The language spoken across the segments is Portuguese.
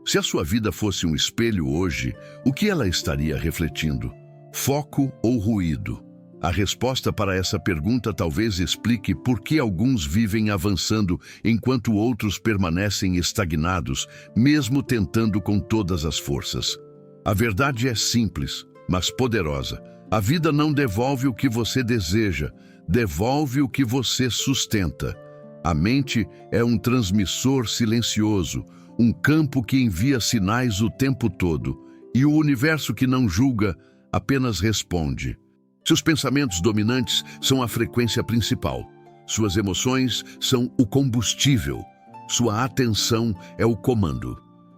Se a sua vida fosse um espelho hoje, o que ela estaria refletindo? Foco ou ruído? A resposta para essa pergunta talvez explique por que alguns vivem avançando enquanto outros permanecem estagnados, mesmo tentando com todas as forças. A verdade é simples, mas poderosa. A vida não devolve o que você deseja, devolve o que você sustenta. A mente é um transmissor silencioso, um campo que envia sinais o tempo todo, e o universo que não julga, apenas responde. Seus pensamentos dominantes são a frequência principal. Suas emoções são o combustível. Sua atenção é o comando.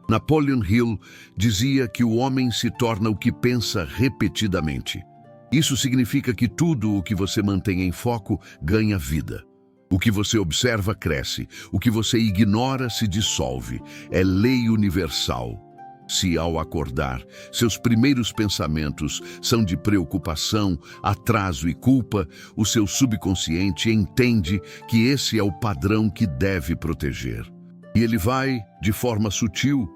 Napoleon Hill dizia que o homem se torna o que pensa repetidamente. Isso significa que tudo o que você mantém em foco ganha vida. O que você observa cresce, o que você ignora se dissolve. É lei universal. Se ao acordar, seus primeiros pensamentos são de preocupação, atraso e culpa, o seu subconsciente entende que esse é o padrão que deve proteger. E ele vai, de forma sutil,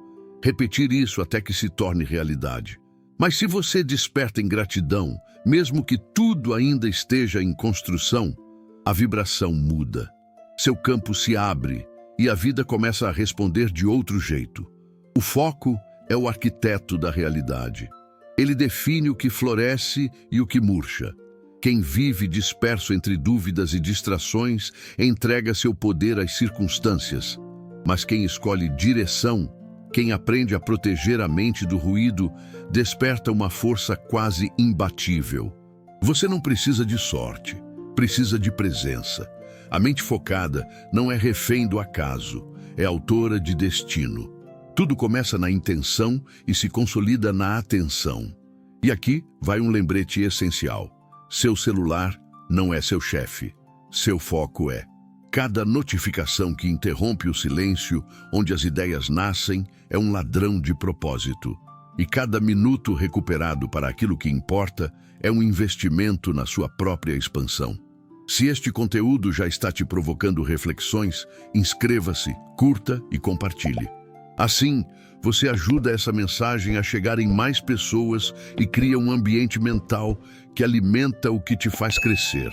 repetir isso até que se torne realidade. Mas se você desperta em gratidão, mesmo que tudo ainda esteja em construção, a vibração muda. Seu campo se abre e a vida começa a responder de outro jeito. O foco é o arquiteto da realidade. Ele define o que floresce e o que murcha. Quem vive disperso entre dúvidas e distrações entrega seu poder às circunstâncias. Mas quem escolhe direção, quem aprende a proteger a mente do ruído, desperta uma força quase imbatível. Você não precisa de sorte, precisa de presença. A mente focada não é refém do acaso, é autora de destino. Tudo começa na intenção e se consolida na atenção. E aqui vai um lembrete essencial. Seu celular não é seu chefe. Seu foco é. Cada notificação que interrompe o silêncio, onde as ideias nascem, é um ladrão de propósito. E cada minuto recuperado para aquilo que importa é um investimento na sua própria expansão. Se este conteúdo já está te provocando reflexões, inscreva-se, curta e compartilhe. Assim, você ajuda essa mensagem a chegar em mais pessoas e cria um ambiente mental que alimenta o que te faz crescer.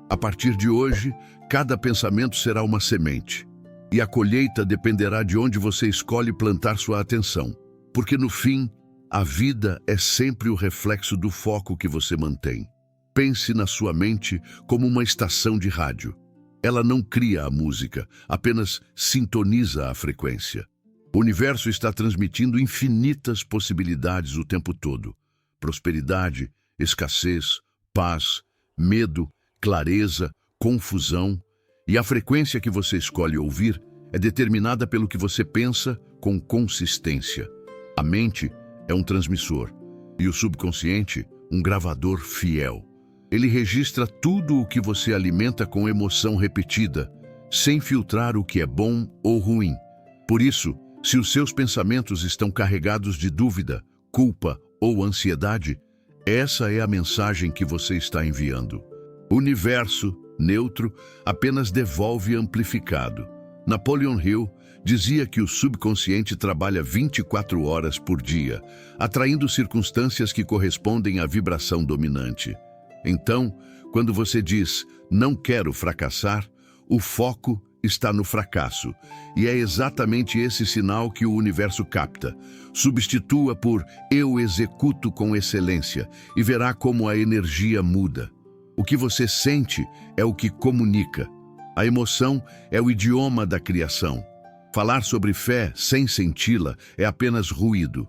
A partir de hoje, cada pensamento será uma semente. E a colheita dependerá de onde você escolhe plantar sua atenção. Porque no fim, a vida é sempre o reflexo do foco que você mantém. Pense na sua mente como uma estação de rádio. Ela não cria a música, apenas sintoniza a frequência. O universo está transmitindo infinitas possibilidades o tempo todo. Prosperidade, escassez, paz, medo, clareza, confusão. E a frequência que você escolhe ouvir é determinada pelo que você pensa com consistência. A mente é um transmissor e o subconsciente um gravador fiel. Ele registra tudo o que você alimenta com emoção repetida, sem filtrar o que é bom ou ruim. Por isso, se os seus pensamentos estão carregados de dúvida, culpa ou ansiedade, essa é a mensagem que você está enviando. O universo, neutro, apenas devolve amplificado. Napoleon Hill dizia que o subconsciente trabalha 24 horas por dia, atraindo circunstâncias que correspondem à vibração dominante. Então, quando você diz, não quero fracassar, o foco está no fracasso, e é exatamente esse sinal que o universo capta. Substitua por eu executo com excelência e verá como a energia muda. O que você sente é o que comunica. A emoção é o idioma da criação. Falar sobre fé sem senti-la é apenas ruído.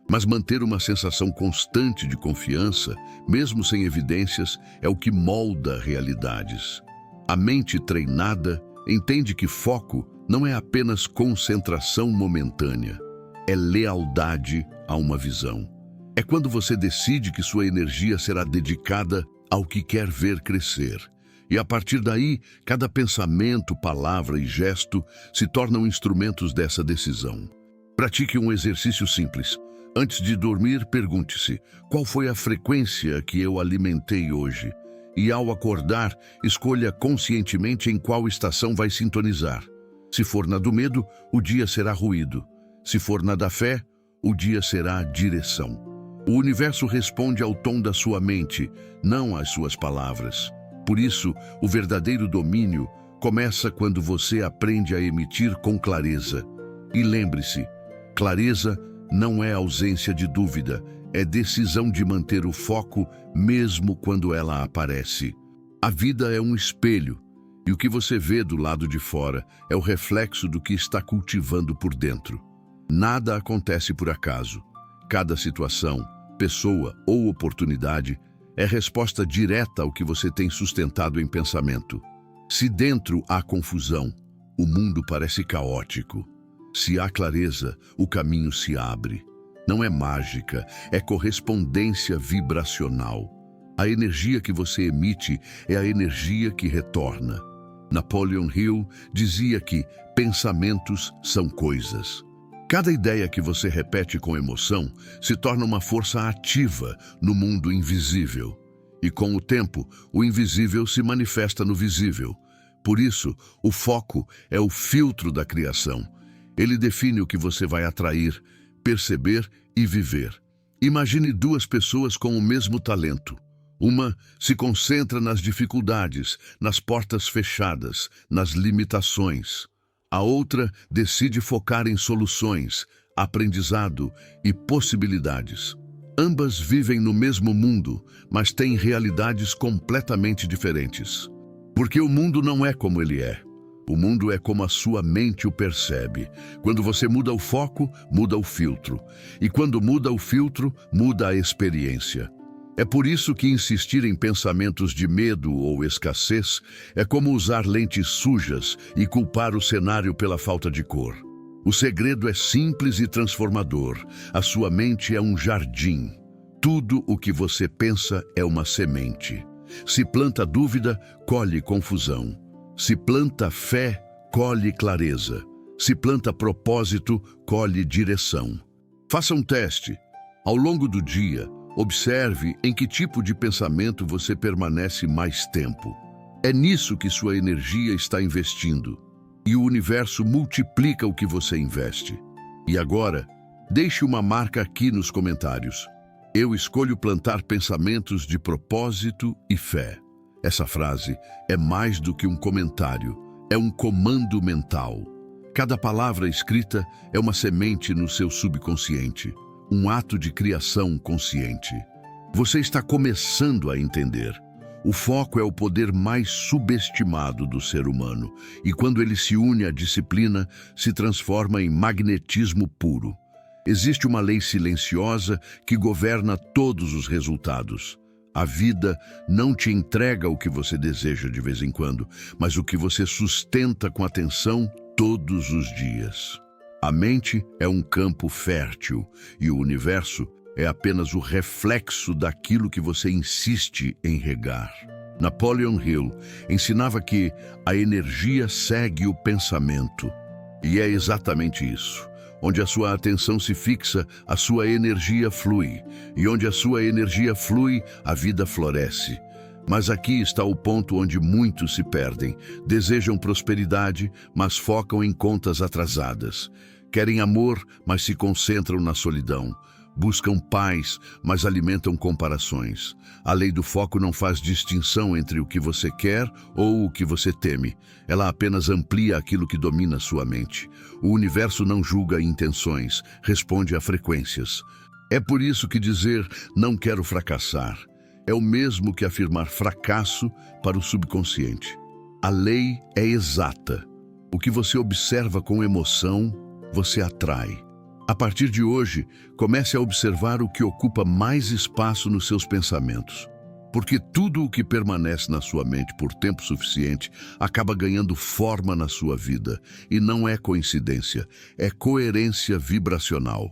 Mas manter uma sensação constante de confiança, mesmo sem evidências, é o que molda realidades. A mente treinada entende que foco não é apenas concentração momentânea, é lealdade a uma visão. É quando você decide que sua energia será dedicada ao que quer ver crescer. E a partir daí, cada pensamento, palavra e gesto se tornam instrumentos dessa decisão. Pratique um exercício simples. Antes de dormir, pergunte-se, qual foi a frequência que eu alimentei hoje? E ao acordar, escolha conscientemente em qual estação vai sintonizar. Se for na do medo, o dia será ruído. Se for na da fé, o dia será a direção. O universo responde ao tom da sua mente, não às suas palavras. Por isso, o verdadeiro domínio começa quando você aprende a emitir com clareza. E lembre-se, clareza não é ausência de dúvida, é decisão de manter o foco mesmo quando ela aparece. A vida é um espelho, e o que você vê do lado de fora é o reflexo do que está cultivando por dentro. Nada acontece por acaso. Cada situação, pessoa ou oportunidade é resposta direta ao que você tem sustentado em pensamento. Se dentro há confusão, o mundo parece caótico. Se há clareza, o caminho se abre. Não é mágica, é correspondência vibracional. A energia que você emite é a energia que retorna. Napoleon Hill dizia que pensamentos são coisas. Cada ideia que você repete com emoção se torna uma força ativa no mundo invisível. E com o tempo, o invisível se manifesta no visível. Por isso, o foco é o filtro da criação. Ele define o que você vai atrair, perceber e viver. Imagine duas pessoas com o mesmo talento. Uma se concentra nas dificuldades, nas portas fechadas, nas limitações. A outra decide focar em soluções, aprendizado e possibilidades. Ambas vivem no mesmo mundo, mas têm realidades completamente diferentes. Porque o mundo não é como ele é. O mundo é como a sua mente o percebe. Quando você muda o foco, muda o filtro. E quando muda o filtro, muda a experiência. É por isso que insistir em pensamentos de medo ou escassez é como usar lentes sujas e culpar o cenário pela falta de cor. O segredo é simples e transformador. A sua mente é um jardim. Tudo o que você pensa é uma semente. Se planta dúvida, colhe confusão. Se planta fé, colhe clareza. Se planta propósito, colhe direção. Faça um teste. Ao longo do dia, observe em que tipo de pensamento você permanece mais tempo. É nisso que sua energia está investindo. E o universo multiplica o que você investe. E agora, deixe uma marca aqui nos comentários. Eu escolho plantar pensamentos de propósito e fé. Essa frase é mais do que um comentário, é um comando mental. Cada palavra escrita é uma semente no seu subconsciente, um ato de criação consciente. Você está começando a entender. O foco é o poder mais subestimado do ser humano, e quando ele se une à disciplina, se transforma em magnetismo puro. Existe uma lei silenciosa que governa todos os resultados. A vida não te entrega o que você deseja de vez em quando, mas o que você sustenta com atenção todos os dias. A mente é um campo fértil e o universo é apenas o reflexo daquilo que você insiste em regar. Napoleon Hill ensinava que a energia segue o pensamento. E é exatamente isso. Onde a sua atenção se fixa, a sua energia flui. E onde a sua energia flui, a vida floresce. Mas aqui está o ponto onde muitos se perdem. Desejam prosperidade, mas focam em contas atrasadas. Querem amor, mas se concentram na solidão. Buscam paz, mas alimentam comparações. A lei do foco não faz distinção entre o que você quer ou o que você teme. Ela apenas amplia aquilo que domina sua mente. O universo não julga intenções, responde a frequências. É por isso que dizer "não quero fracassar" é o mesmo que afirmar fracasso para o subconsciente. A lei é exata. O que você observa com emoção, você atrai. A partir de hoje, comece a observar o que ocupa mais espaço nos seus pensamentos. Porque tudo o que permanece na sua mente por tempo suficiente acaba ganhando forma na sua vida. E não é coincidência, é coerência vibracional.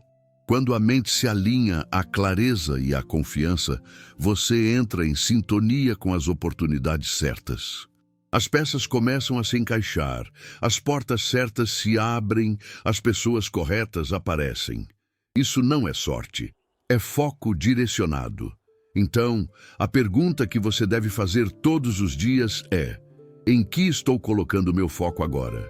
Quando a mente se alinha à clareza e à confiança, você entra em sintonia com as oportunidades certas. As peças começam a se encaixar, as portas certas se abrem, as pessoas corretas aparecem. Isso não é sorte, é foco direcionado. Então, a pergunta que você deve fazer todos os dias é: em que estou colocando meu foco agora?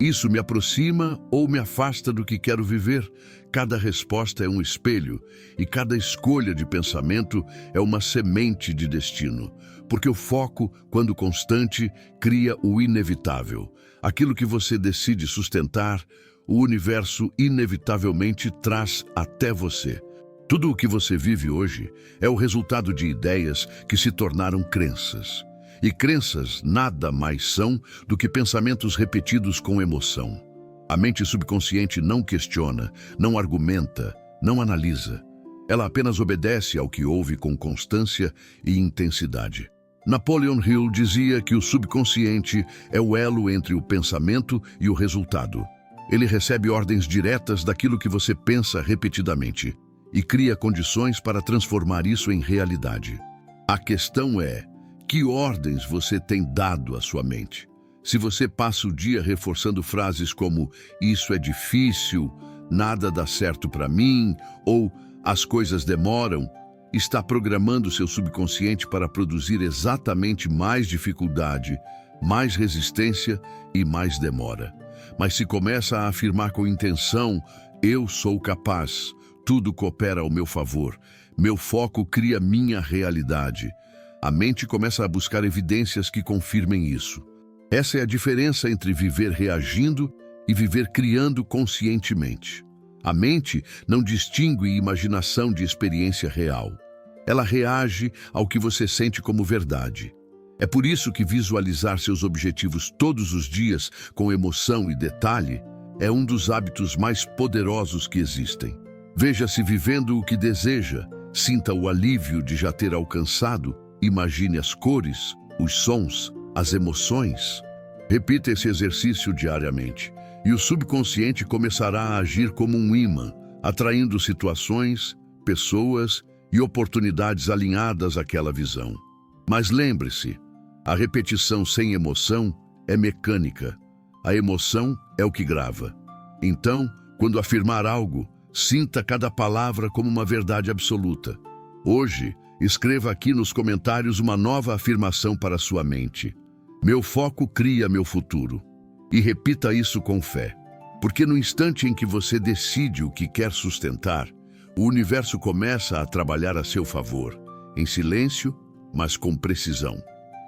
Isso me aproxima ou me afasta do que quero viver? Cada resposta é um espelho e cada escolha de pensamento é uma semente de destino. Porque o foco, quando constante, cria o inevitável. Aquilo que você decide sustentar, o universo inevitavelmente traz até você. Tudo o que você vive hoje é o resultado de ideias que se tornaram crenças. E crenças nada mais são do que pensamentos repetidos com emoção. A mente subconsciente não questiona, não argumenta, não analisa. Ela apenas obedece ao que ouve com constância e intensidade. Napoleon Hill dizia que o subconsciente é o elo entre o pensamento e o resultado. Ele recebe ordens diretas daquilo que você pensa repetidamente e cria condições para transformar isso em realidade. A questão é: que ordens você tem dado à sua mente? Se você passa o dia reforçando frases como "isso é difícil", "nada dá certo para mim" ou "as coisas demoram", está programando seu subconsciente para produzir exatamente mais dificuldade, mais resistência e mais demora. Mas se começa a afirmar com intenção "eu sou capaz", tudo coopera ao meu favor, meu foco cria minha realidade, a mente começa a buscar evidências que confirmem isso. Essa é a diferença entre viver reagindo e viver criando conscientemente. A mente não distingue imaginação de experiência real. Ela reage ao que você sente como verdade. É por isso que visualizar seus objetivos todos os dias com emoção e detalhe é um dos hábitos mais poderosos que existem. Veja-se vivendo o que deseja, sinta o alívio de já ter alcançado. Imagine as cores, os sons, as emoções. Repita esse exercício diariamente e o subconsciente começará a agir como um ímã, atraindo situações, pessoas e oportunidades alinhadas àquela visão. Mas lembre-se, a repetição sem emoção é mecânica. A emoção é o que grava. Então, quando afirmar algo, sinta cada palavra como uma verdade absoluta. Hoje, escreva aqui nos comentários uma nova afirmação para sua mente. Meu foco cria meu futuro. E repita isso com fé. Porque no instante em que você decide o que quer sustentar, o universo começa a trabalhar a seu favor, em silêncio, mas com precisão.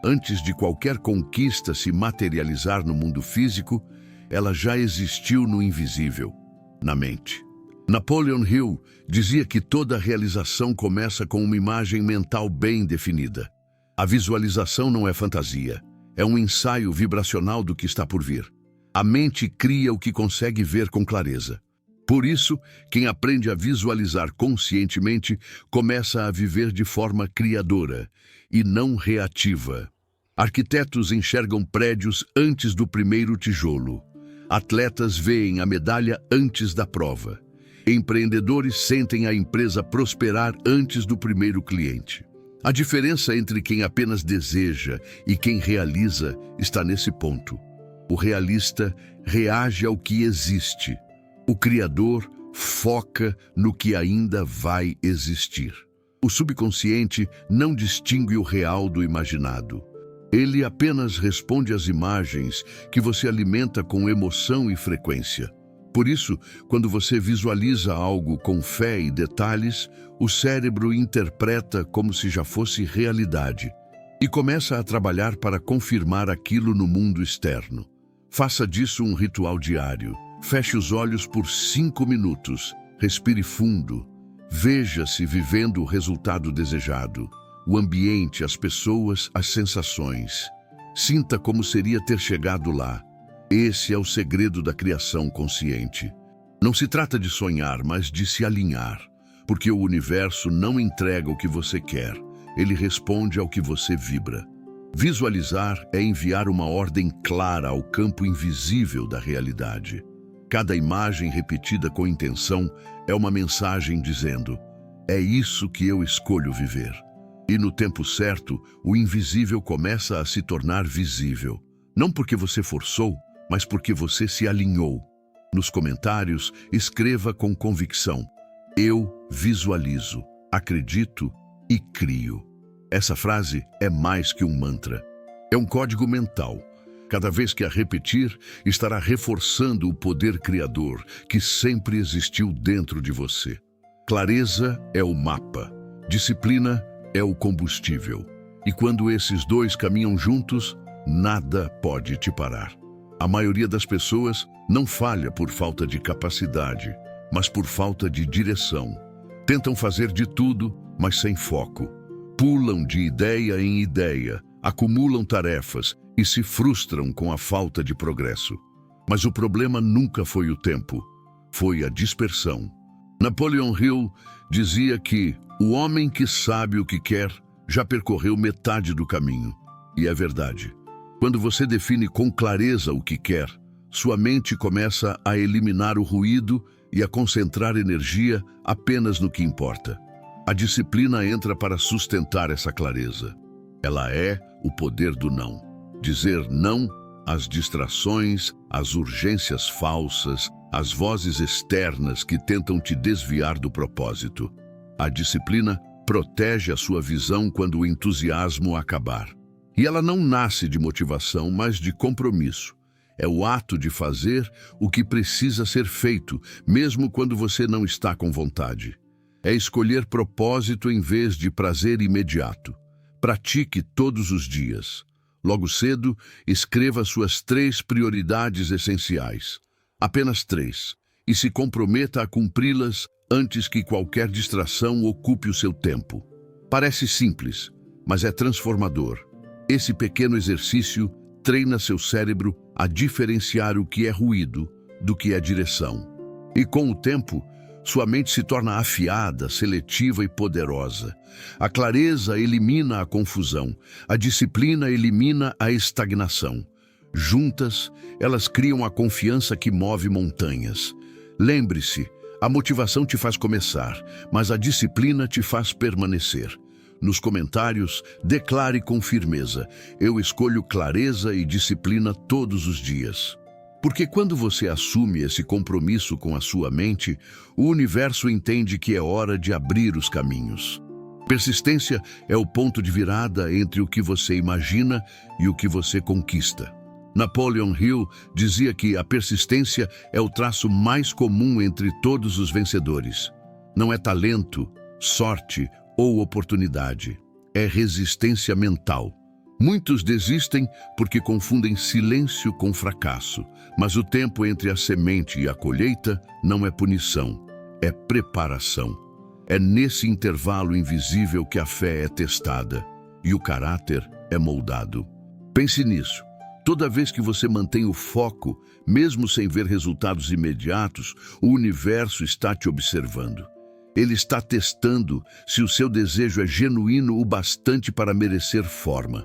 Antes de qualquer conquista se materializar no mundo físico, ela já existiu no invisível, na mente. Napoleon Hill dizia que toda realização começa com uma imagem mental bem definida. A visualização não é fantasia, é um ensaio vibracional do que está por vir. A mente cria o que consegue ver com clareza. Por isso, quem aprende a visualizar conscientemente começa a viver de forma criadora e não reativa. Arquitetos enxergam prédios antes do primeiro tijolo. Atletas veem a medalha antes da prova. Empreendedores sentem a empresa prosperar antes do primeiro cliente. A diferença entre quem apenas deseja e quem realiza está nesse ponto. O realista reage ao que existe. O criador foca no que ainda vai existir. O subconsciente não distingue o real do imaginado. Ele apenas responde às imagens que você alimenta com emoção e frequência. Por isso, quando você visualiza algo com fé e detalhes, o cérebro interpreta como se já fosse realidade e começa a trabalhar para confirmar aquilo no mundo externo. Faça disso um ritual diário. Feche os olhos por 5 minutos, respire fundo, veja-se vivendo o resultado desejado, o ambiente, as pessoas, as sensações. Sinta como seria ter chegado lá. Esse é o segredo da criação consciente. Não se trata de sonhar, mas de se alinhar, porque o universo não entrega o que você quer, ele responde ao que você vibra. Visualizar é enviar uma ordem clara ao campo invisível da realidade. Cada imagem repetida com intenção é uma mensagem dizendo: é isso que eu escolho viver. E no tempo certo, o invisível começa a se tornar visível. Não porque você forçou, mas porque você se alinhou. Nos comentários, escreva com convicção: eu visualizo, acredito e crio. Essa frase é mais que um mantra. É um código mental. Cada vez que a repetir, estará reforçando o poder criador que sempre existiu dentro de você. Clareza é o mapa, disciplina é o combustível. E quando esses dois caminham juntos, nada pode te parar. A maioria das pessoas não falha por falta de capacidade, mas por falta de direção. Tentam fazer de tudo, mas sem foco. Pulam de ideia em ideia, acumulam tarefas e se frustram com a falta de progresso. Mas o problema nunca foi o tempo, foi a dispersão. Napoleon Hill dizia que o homem que sabe o que quer já percorreu metade do caminho. E é verdade. Quando você define com clareza o que quer, sua mente começa a eliminar o ruído e a concentrar energia apenas no que importa. A disciplina entra para sustentar essa clareza. Ela é o poder do não. Dizer não às distrações, às urgências falsas, às vozes externas que tentam te desviar do propósito. A disciplina protege a sua visão quando o entusiasmo acabar. E ela não nasce de motivação, mas de compromisso. É o ato de fazer o que precisa ser feito, mesmo quando você não está com vontade. É escolher propósito em vez de prazer imediato. Pratique todos os dias. Logo cedo, escreva suas 3 prioridades essenciais. Apenas 3. E se comprometa a cumpri-las antes que qualquer distração ocupe o seu tempo. Parece simples, mas é transformador. Esse pequeno exercício treina seu cérebro a diferenciar o que é ruído do que é direção. E com o tempo, sua mente se torna afiada, seletiva e poderosa. A clareza elimina a confusão, a disciplina elimina a estagnação. Juntas, elas criam a confiança que move montanhas. Lembre-se, a motivação te faz começar, mas a disciplina te faz permanecer. Nos comentários, declare com firmeza: eu escolho clareza e disciplina todos os dias. Porque quando você assume esse compromisso com a sua mente, o universo entende que é hora de abrir os caminhos. Persistência é o ponto de virada entre o que você imagina e o que você conquista. Napoleon Hill dizia que a persistência é o traço mais comum entre todos os vencedores. Não é talento, sorte ou oportunidade. É resistência mental. Muitos desistem porque confundem silêncio com fracasso, mas o tempo entre a semente e a colheita não é punição, é preparação. É nesse intervalo invisível que a fé é testada e o caráter é moldado. Pense nisso. Toda vez que você mantém o foco, mesmo sem ver resultados imediatos, o universo está te observando. Ele está testando se o seu desejo é genuíno o bastante para merecer forma.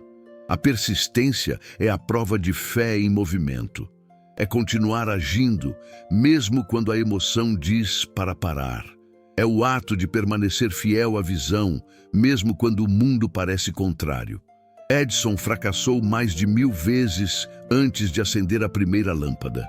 A persistência é a prova de fé em movimento. É continuar agindo, mesmo quando a emoção diz para parar. É o ato de permanecer fiel à visão, mesmo quando o mundo parece contrário. Edison fracassou mais de 1000 vezes antes de acender a primeira lâmpada.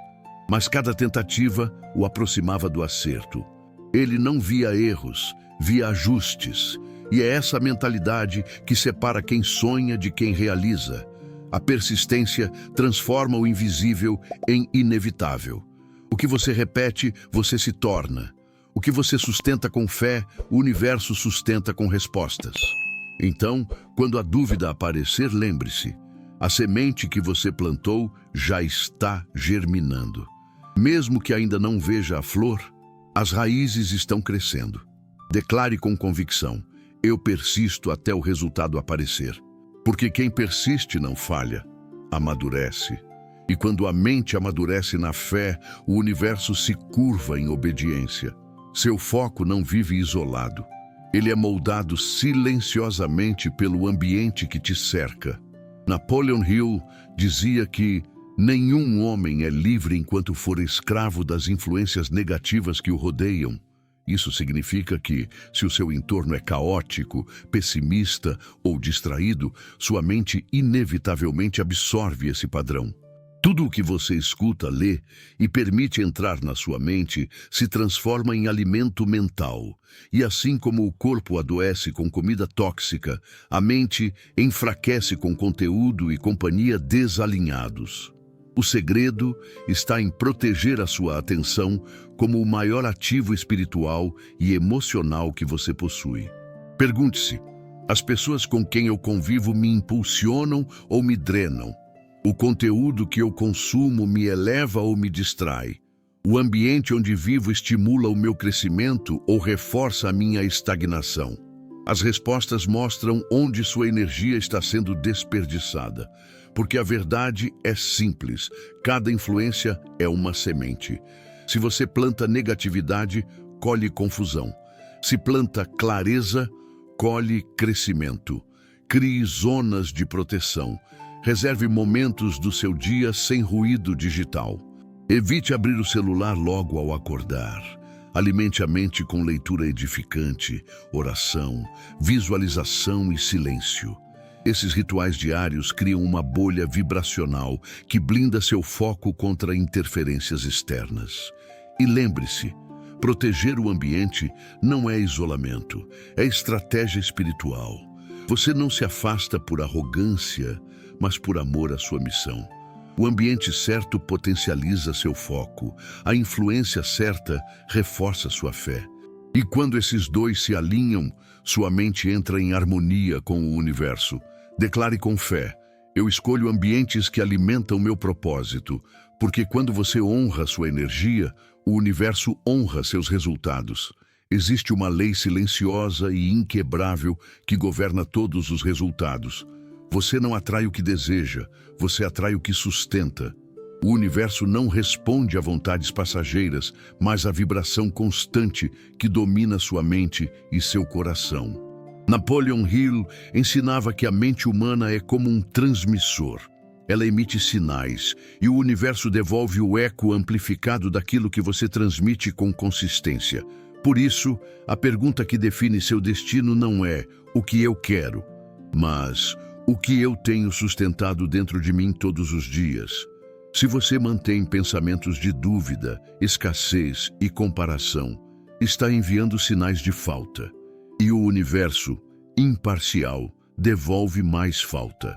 Mas cada tentativa o aproximava do acerto. Ele não via erros, via ajustes. E é essa mentalidade que separa quem sonha de quem realiza. A persistência transforma o invisível em inevitável. O que você repete, você se torna. O que você sustenta com fé, o universo sustenta com respostas. Então, quando a dúvida aparecer, lembre-se, a semente que você plantou já está germinando. Mesmo que ainda não veja a flor, as raízes estão crescendo. Declare com convicção: eu persisto até o resultado aparecer. Porque quem persiste não falha, amadurece. E quando a mente amadurece na fé, o universo se curva em obediência. Seu foco não vive isolado. Ele é moldado silenciosamente pelo ambiente que te cerca. Napoleon Hill dizia que nenhum homem é livre enquanto for escravo das influências negativas que o rodeiam. Isso significa que, se o seu entorno é caótico, pessimista ou distraído, sua mente inevitavelmente absorve esse padrão. Tudo o que você escuta, lê e permite entrar na sua mente se transforma em alimento mental. E assim como o corpo adoece com comida tóxica, a mente enfraquece com conteúdo e companhia desalinhados. O segredo está em proteger a sua atenção como o maior ativo espiritual e emocional que você possui. Pergunte-se: as pessoas com quem eu convivo me impulsionam ou me drenam? O conteúdo que eu consumo me eleva ou me distrai? O ambiente onde vivo estimula o meu crescimento ou reforça a minha estagnação? As respostas mostram onde sua energia está sendo desperdiçada. Porque a verdade é simples: cada influência é uma semente. Se você planta negatividade, colhe confusão. Se planta clareza, colhe crescimento. Crie zonas de proteção. Reserve momentos do seu dia sem ruído digital. Evite abrir o celular logo ao acordar. Alimente a mente com leitura edificante, oração, visualização e silêncio. Esses rituais diários criam uma bolha vibracional que blinda seu foco contra interferências externas. E lembre-se, proteger o ambiente não é isolamento, é estratégia espiritual. Você não se afasta por arrogância, mas por amor à sua missão. O ambiente certo potencializa seu foco, a influência certa reforça sua fé. E quando esses dois se alinham, sua mente entra em harmonia com o universo. Declare com fé: eu escolho ambientes que alimentam meu propósito, porque quando você honra sua energia, o universo honra seus resultados. Existe uma lei silenciosa e inquebrável que governa todos os resultados. Você não atrai o que deseja, você atrai o que sustenta. O universo não responde a vontades passageiras, mas à vibração constante que domina sua mente e seu coração. Napoleon Hill ensinava que a mente humana é como um transmissor. Ela emite sinais e o universo devolve o eco amplificado daquilo que você transmite com consistência. Por isso, a pergunta que define seu destino não é o que eu quero, mas o que eu tenho sustentado dentro de mim todos os dias. Se você mantém pensamentos de dúvida, escassez e comparação, está enviando sinais de falta. E o universo, imparcial, devolve mais falta.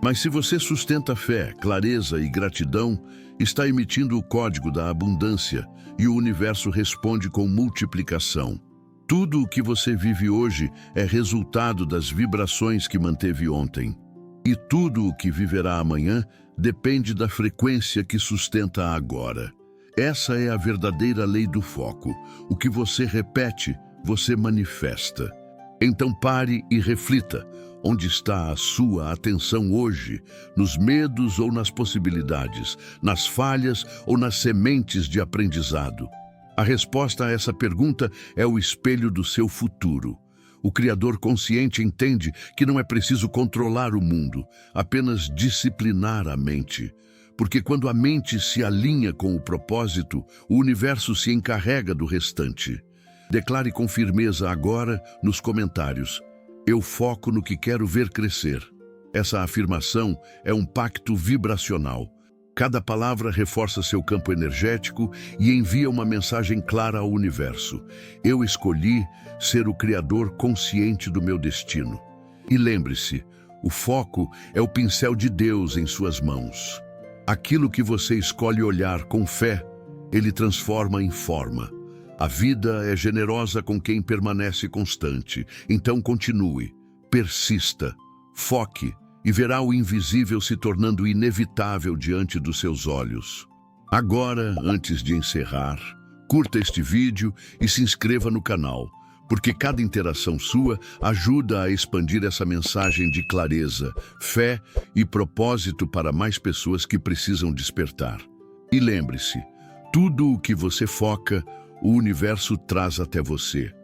Mas se você sustenta fé, clareza e gratidão, está emitindo o código da abundância e o universo responde com multiplicação. Tudo o que você vive hoje é resultado das vibrações que manteve ontem. E tudo o que viverá amanhã depende da frequência que sustenta agora. Essa é a verdadeira lei do foco. O que você repete, você manifesta. Então pare e reflita. Onde está a sua atenção hoje? Nos medos ou nas possibilidades? Nas falhas ou nas sementes de aprendizado? A resposta a essa pergunta é o espelho do seu futuro. O Criador consciente entende que não é preciso controlar o mundo, apenas disciplinar a mente. Porque quando a mente se alinha com o propósito, o universo se encarrega do restante. Declare com firmeza agora nos comentários: eu foco no que quero ver crescer. Essa afirmação é um pacto vibracional. Cada palavra reforça seu campo energético e envia uma mensagem clara ao universo. Eu escolhi ser o criador consciente do meu destino. E lembre-se, o foco é o pincel de Deus em suas mãos. Aquilo que você escolhe olhar com fé, ele transforma em forma. A vida é generosa com quem permanece constante. Então continue, persista, foque e verá o invisível se tornando inevitável diante dos seus olhos. Agora, antes de encerrar, curta este vídeo e se inscreva no canal, porque cada interação sua ajuda a expandir essa mensagem de clareza, fé e propósito para mais pessoas que precisam despertar. E lembre-se, tudo o que você foca, o universo traz até você.